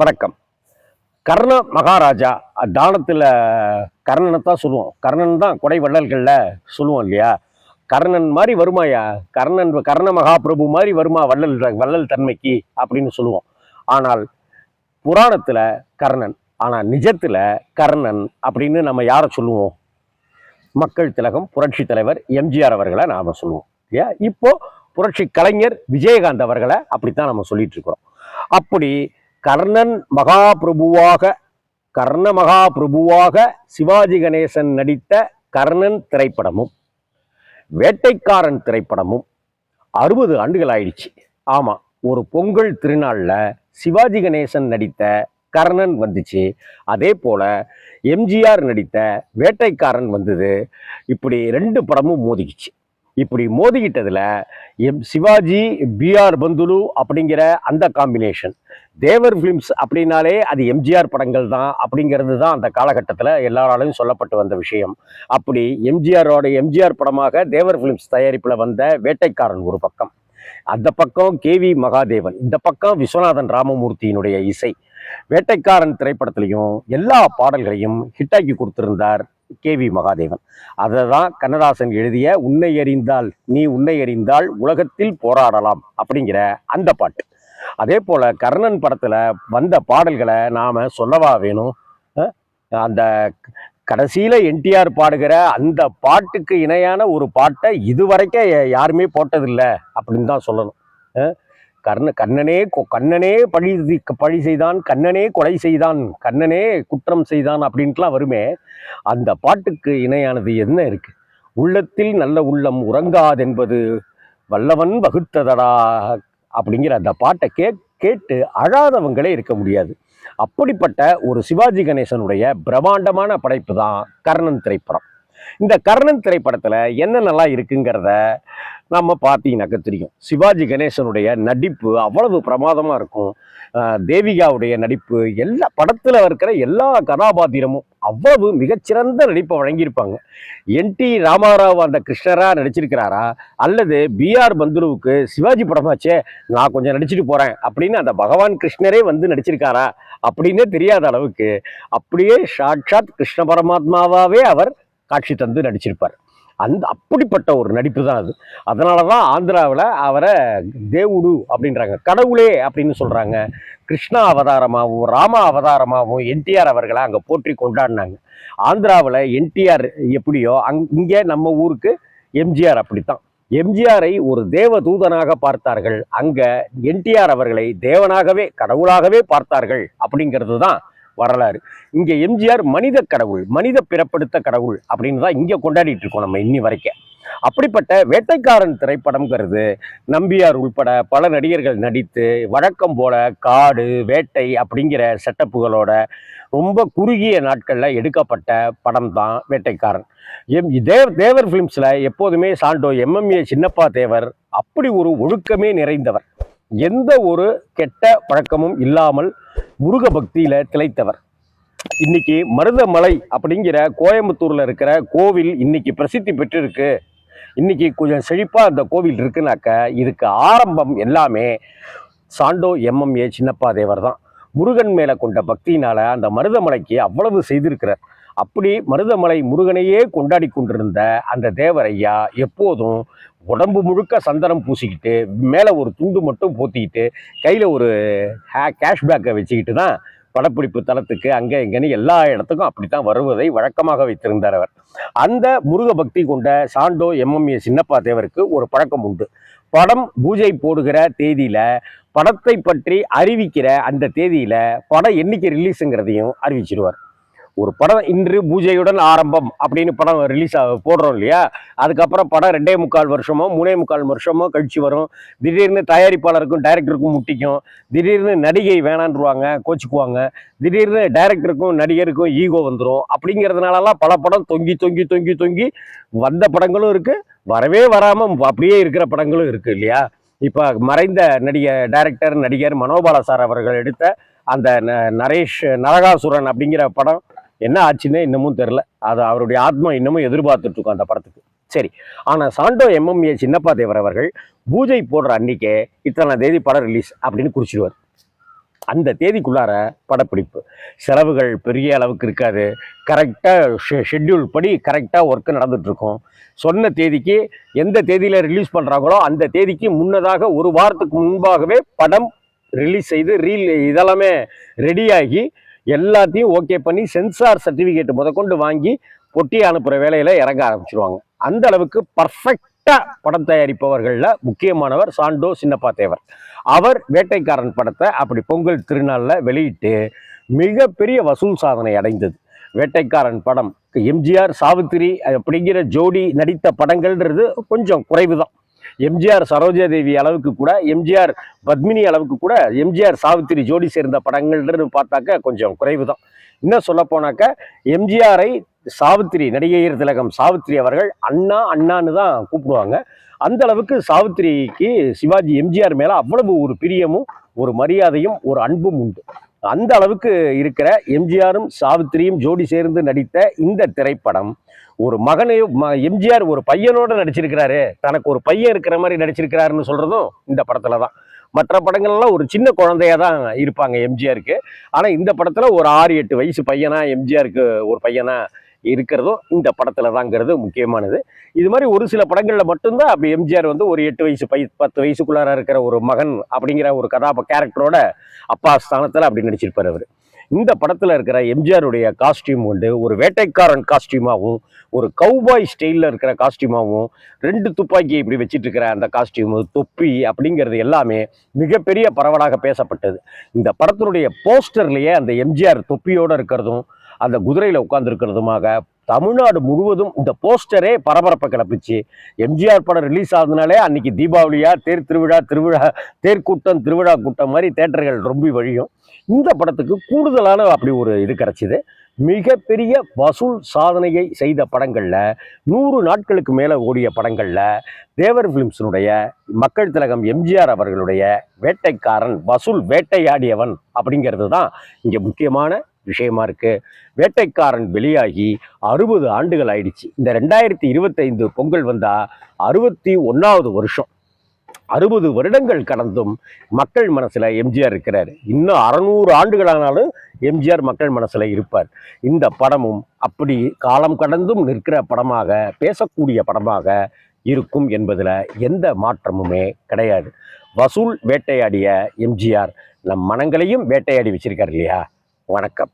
வணக்கம். கர்ண மகாராஜா தானத்தில் கர்ணனை தான் சொல்லுவோம். கர்ணன் தான் கொடை வள்ளல்களில் சொல்லுவோம் இல்லையா? கர்ணன் மாதிரி வருமாயா, கர்ண மகாபிரபு மாதிரி வருமா வள்ளல் தன்மைக்கு அப்படின்னு சொல்லுவோம். ஆனால் புராணத்தில் கர்ணன், ஆனால் நிஜத்தில் கர்ணன் அப்படின்னு நம்ம யாரை சொல்லுவோம்? மக்கள் திலகம் புரட்சி தலைவர் எம்ஜிஆர் அவர்களை நாம் சொல்லுவோம் இல்லையா? இப்போ புரட்சி கலைஞர் விஜயகாந்த் அவர்களை அப்படித்தான் நம்ம சொல்லிட்டு இருக்கிறோம். அப்படி கர்ண மகாபிரபுவாக சிவாஜி கணேசன் நடித்த கர்ணன் திரைப்படமும் வேட்டைக்காரன் திரைப்படமும் 60 ஆண்டுகள் ஆயிடுச்சு. ஆமா, ஒரு பொங்கல் திருநாள்ல சிவாஜி கணேசன் நடித்த கர்ணன் வந்துச்சு. அதே போல எம்ஜிஆர் நடித்த வேட்டைக்காரன் வந்தது. இப்படி 2 படமும் மோதிக்கிச்சு. இப்படி மோதிக்கிட்டதுல சிவாஜி பிஆர் பந்துலு அப்படிங்கிற அந்த காம்பினேஷன், தேவர் பிலிம்ஸ் அப்படின்னாலே அது எம்ஜிஆர் படங்கள் தான் அப்படிங்கிறது தான் அந்த காலகட்டத்தில் எல்லாராலையும் சொல்லப்பட்டு வந்த விஷயம். அப்படி எம்ஜிஆர் படமாக தேவர் பிலிம்ஸ் தயாரிப்பில் வந்த வேட்டைக்காரன் ஒரு பக்கம், அந்த பக்கம் கேவி மகாதேவன், இந்த பக்கம் விஸ்வநாதன் ராமமூர்த்தியினுடைய இசை. வேட்டைக்காரன் திரைப்படத்திலையும் எல்லா பாடல்களையும் ஹிட்டாக்கி கொடுத்திருந்தார் கேவி மகாதேவன். அதை தான் கண்ணதாசன் எழுதிய உன்னை அறிந்தால் உலகத்தில் போராடலாம் அப்படிங்கிற அந்த பாட்டு. அதே போல கர்ணன் படத்துல வந்த பாடல்களை நாம சொல்லவா வேணும்? அந்த கடைசியில என்டிஆர் பாடுகிற அந்த பாட்டுக்கு இணையான ஒரு பாட்டை இதுவரைக்கும் யாருமே போட்டதில்லை அப்படின்னு தான் சொல்லணும். கண்ணனே பழி செய்தான், கண்ணனே கொலை செய்தான், கண்ணனே குற்றம் செய்தான் அப்படின்ட்டுலாம் வருமே. அந்த பாட்டுக்கு இணையானது என்ன இருக்கு? உள்ளத்தில் நல்ல உள்ளம் உறங்காதென்பது வல்லவன் வகுத்ததடா அப்படிங்கிற அந்த பாட்டை கேட்டு அழாதவங்களே இருக்க முடியாது. அப்படிப்பட்ட ஒரு சிவாஜி கணேசனுடைய பிரம்மாண்டமான படைப்பு தான் கர்ணன் திரைப்படம். இந்த கர்ணன் திரைப்படத்துல என்னென்னலாம் இருக்குங்கிறத நம்ம பார்த்தீங்கன்னாக்க தெரியும். சிவாஜி கணேசனுடைய நடிப்பு அவ்வளவு பிரமாதமா இருக்கும். தேவிகாவுடைய நடிப்பு, எல்லா படத்துல இருக்கிற எல்லா கதாபாத்திரமும் அவ்வளவு மிகச்சிறந்த நடிப்பை வழங்கியிருப்பாங்க. என்டி ராமாராவ் அந்த கிருஷ்ணரா நடிச்சிருக்கிறாரா, அல்லது பிஆர் பந்துலுவுக்கு சிவாஜி படமாச்சே நான் கொஞ்சம் நடிச்சுட்டு போறேன் அப்படின்னு அந்த பகவான் கிருஷ்ணரே வந்து நடிச்சிருக்காரா அப்படின்னே தெரியாத அளவுக்கு அப்படியே சாட்சாத் கிருஷ்ண பரமாத்மாவே அவர் காட்சி தந்து நடிச்சிருப்பார். அப்படிப்பட்ட ஒரு நடிப்பு தான் அது. அதனாலதான் ஆந்திராவில் அவரை தேவுடு அப்படின்றாங்க, கடவுளே அப்படின்னு சொல்றாங்க. கிருஷ்ணா அவதாரமாகவும் ராமா அவதாரமாகவும் என்டிஆர் அவர்களை அங்கே போற்றி கொண்டாடினாங்க. ஆந்திராவில் என்டிஆர் எப்படியோ இங்கே நம்ம ஊருக்கு எம்ஜிஆர் அப்படித்தான். எம்ஜிஆரை ஒரு தேவ தூதனாக பார்த்தார்கள், அங்க என்டிஆர் அவர்களை தேவனாகவே கடவுளாகவே பார்த்தார்கள் அப்படிங்கிறது தான் வரலாறு. இங்க எம்ஜிஆர் மனித கடவுள், மனித பிறப்படுத்த கடவுள் அப்படின்னு தான் இங்க கொண்டாடிட்டு இருக்கோம் நம்ம இன்னி வரைக்கும். அப்படிப்பட்ட வேட்டைக்காரன் திரைப்படம்ங்கிறது நம்பியார் உள்பட பல நடிகர்கள் நடித்து வழக்கம் போல காடு வேட்டை அப்படிங்கிற செட்டப்புகளோட ரொம்ப குறுகிய நாட்கள்ல எடுக்கப்பட்ட படம் தான் வேட்டைக்காரன். தேவர் பிலிம்ஸ்ல எப்போதுமே சாண்டோ எம்எம்ஏ சின்னப்பா தேவர் அப்படி ஒரு ஒழுக்கமே நிறைந்தவர், எந்த ஒரு கெட்ட பழக்கமும் இல்லாமல் முருக பக்தியில திளைத்தவர். இன்னைக்கு மருதமலை அப்படிங்கிற கோயம்புத்தூர்ல இருக்கிற கோவில் இன்னைக்கு பிரசித்தி பெற்றிருக்கு. இன்னைக்கு கொஞ்சம் செழிப்பா அந்த கோவில் இருக்குனாக்க இதுக்கு ஆரம்பம் எல்லாமே சாண்டோ எம்எம்ஏ சின்னப்பா தேவர் தான். முருகன் மேல கொண்ட பக்தியினால அந்த மருதமலைக்கு அவ்வளவு செய்திருக்கிறார். அப்படி மருதமலை முருகனையே கொண்டாடி கொண்டிருந்த அந்த தேவர் ஐயா எப்போதும் உடம்பு முழுக்க சந்தனம் பூசிக்கிட்டு மேலே ஒரு துண்டு மட்டும் போத்திக்கிட்டு கையில் ஒரு கேஷ்பேக்கை வச்சுக்கிட்டு தான் படப்பிடிப்பு தளத்துக்கு அங்கே இங்கேன்னு எல்லா இடத்துக்கும் அப்படித்தான் வருவதை வழக்கமாக வைத்திருந்தார் அவர். அந்த முருக பக்தி கொண்ட சாண்டோ எம்எம்ஏ சின்னப்பா தேவருக்கு ஒரு பழக்கம் உண்டு. படம் பூஜை போடுகிற தேதியில படத்தை பற்றி அறிவிக்கிற அந்த தேதியில படம் என்னைக்கு ரிலீஸுங்கிறதையும் அறிவிச்சிடுவார். ஒரு படம் இன்று பூஜையுடன் ஆரம்பம் அப்படின்னு படம் ரிலீஸ் போடுறோம் இல்லையா, அதுக்கப்புறம் படம் 2.25 வருஷமோ 3.25 வருஷமோ கழிச்சு வரும். திடீர்னு தயாரிப்பாளருக்கும் டைரக்டருக்கும் முட்டிக்கும், திடீர்னு நடிகை வேணான்றுவாங்க, கோச்சிக்குவாங்க, திடீர்னு டைரக்டருக்கும் நடிகருக்கும் ஈகோ வந்துடும். அப்படிங்கிறதுனாலலாம் பல படம் தொங்கி தொங்கி தொங்கி தொங்கி வந்த படங்களும் இருக்கு, வரவே வராமல் அப்படியே இருக்கிற படங்களும் இருக்கு இல்லையா. இப்போ மறைந்த டைரக்டர் நடிகர் மனோபாலா சார் அவர்கள் எடுத்த அந்த நரகாசுரன் அப்படிங்கிற படம் என்ன ஆச்சுன்னே இன்னமும் தெரில. அது அவருடைய ஆத்மா இன்னமும் எதிர்பார்த்துட்டு இருக்கோம் அந்த படத்துக்கு. சரி, ஆனால் சாண்டோ எம்எம்ஏ சின்னப்பா தேவர் அவர்கள் பூஜை போடுற அன்னைக்கே இத்தனை தேதி படம் ரிலீஸ் அப்படின்னு குறிச்சிடுவார். அந்த தேதிக்குள்ளார படப்பிடிப்பு. செலவுகள் பெரிய அளவுக்கு இருக்காது. கரெக்டாக ஷெட்யூல் படி கரெக்டாக ஒர்க்கு நடந்துகிட்ருக்கும். சொன்ன தேதிக்கு எந்த தேதியில் ரிலீஸ் பண்ணுறாங்களோ அந்த தேதிக்கு முன்னதாக ஒரு வாரத்துக்கு முன்பாகவே படம் ரிலீஸ் செய்து இதெல்லாமே ரெடியாகி எல்லாத்தையும் ஓகே பண்ணி சென்சார் சர்டிஃபிகேட் முதற்கொண்டு வாங்கி பொட்டி அனுப்புகிற வேலையில் இறங்க ஆரம்பிச்சிருவாங்க. அந்த அளவுக்கு பர்ஃபெக்டாக படம் தயாரிப்பவர்களில் முக்கியமானவர் சாண்டோ சின்னப்பா தேவர். அவர் வேட்டைக்காரன் படத்தை அப்படி பொங்கல் திருநாளில் வெளியிட்டு மிகப்பெரிய வசூல் சாதனை அடைந்தது. வேட்டைக்காரன் படம் எம்ஜிஆர் சாவித்திரி அப்படிங்கிற ஜோடி நடித்த படங்கள்ன்றது கொஞ்சம் குறைவு தான். எம்ஜிஆர் சரோஜாதேவி அளவுக்கு கூட, எம்ஜிஆர் பத்மினி அளவுக்கு கூட எம்ஜிஆர் சாவித்திரி ஜோடி சேர்ந்த படங்கள்ன்றது பார்த்தாக்க கொஞ்சம் குறைவு தான். இன்னும் சொல்ல போனாக்க எம்ஜிஆரை சாவித்திரி, நடிகையர் திலகம் சாவித்திரி அவர்கள் அண்ணா அண்ணான்னு தான் கூப்பிடுவாங்க. அந்த அளவுக்கு சாவித்திரிக்கு சிவாஜி எம்ஜிஆர் மேல அவ்வளவு ஒரு பிரியமும் ஒரு மரியாதையும் ஒரு அன்பும் உண்டு. அந்த அளவுக்கு இருக்கிற எம்ஜிஆரும் சாவித்திரியும் ஜோடி சேர்ந்து நடித்த இந்த திரைப்படம் ஒரு மகனையும் எம்ஜிஆர் ஒரு பையனோட நடிச்சிருக்கிறாரு, தனக்கு ஒரு பையன் இருக்கிற மாதிரி நடிச்சிருக்கிறாருன்னு சொல்றதும் இந்த படத்துல தான். மற்ற படங்கள்லாம் ஒரு சின்ன குழந்தையா தான் இருப்பாங்க எம்ஜிஆருக்கு. ஆனா இந்த படத்துல ஒரு 6-8 வயசு பையனா எம்ஜிஆருக்கு ஒரு பையனா இருக்கிறதும் இந்த படத்துல தாங்கிறது முக்கியமானது. இது மாதிரி ஒரு சில படங்கள்ல மட்டும்தான் அப்படி எம்ஜிஆர் வந்து ஒரு 8 வயசு 10 வயசுக்குள்ளார இருக்கிற ஒரு மகன் அப்படிங்கிற ஒரு கேரக்டரோட அப்பா ஸ்தானத்துல அப்படி நடிச்சிருப்பார் அவர். இந்த படத்துல இருக்கிற எம்ஜிஆருடைய காஸ்டியூம் வந்து ஒரு வேட்டைக்காரன் காஸ்டியூமாகவும் ஒரு கவுபாய் ஸ்டைலில் இருக்கிற காஸ்டியூமாகவும் 2 துப்பாக்கி இப்படி வச்சிட்டு இருக்கிற அந்த காஸ்டியூமு தொப்பி அப்படிங்கிறது எல்லாமே மிகப்பெரிய பரவலாக பேசப்பட்டது. இந்த படத்தினுடைய போஸ்டர்லேயே அந்த எம்ஜிஆர் தொப்பியோடு இருக்கிறதும் அந்த குதிரையில் உட்கார்ந்துருக்கிறதுமாக தமிழ்நாடு முழுவதும் இந்த போஸ்டரே பரபரப்பை கிளப்பிச்சு. எம்ஜிஆர் படம் ரிலீஸ் ஆகுதுனாலே அன்னைக்கு தீபாவளியா தேர்க்கூட்டம் திருவிழா கூட்டம் மாதிரி தேட்டர்கள் ரொம்ப வழியும். இந்த படத்துக்கு கூடுதலான அப்படி ஒரு இது கிடைச்சிது. மிகப்பெரிய வசூல் சாதனையை செய்த படங்கள்ல 100 நாட்களுக்கு மேல ஓடிய படங்கள்ல தேவர் பிலிம்ஸினுடைய மக்கள் திலகம் எம்ஜிஆர் அவர்களுடைய வேட்டைக்காரன் வசூல் வேட்டையாடியவன் அப்படிங்கிறது தான் இங்க முக்கியமான விஷயமா இருக்கு. வேட்டைக்காரன் வெளியாகி 60 ஆண்டுகள் ஆயிடுச்சு. இந்த 2025 பொங்கல் வந்தா 61வது வருஷம். 60 வருடங்கள் கடந்தும் மக்கள் மனசுல எம்ஜிஆர் இருக்கிறார். இன்னும் 600 ஆண்டுகளானாலும் எம்ஜிஆர் மக்கள் மனசுல இருப்பார். இந்த படமும் அப்படி காலம் கடந்தும் நிற்கிற படமாக, பேசக்கூடிய படமாக இருக்கும் என்பதுல எந்த மாற்றமுமே கிடையாது. வசூல் வேட்டையாடிய எம்ஜிஆர் நம் மனங்களையும் வேட்டையாடி வச்சிருக்கார் இல்லையா? வணக்கம்.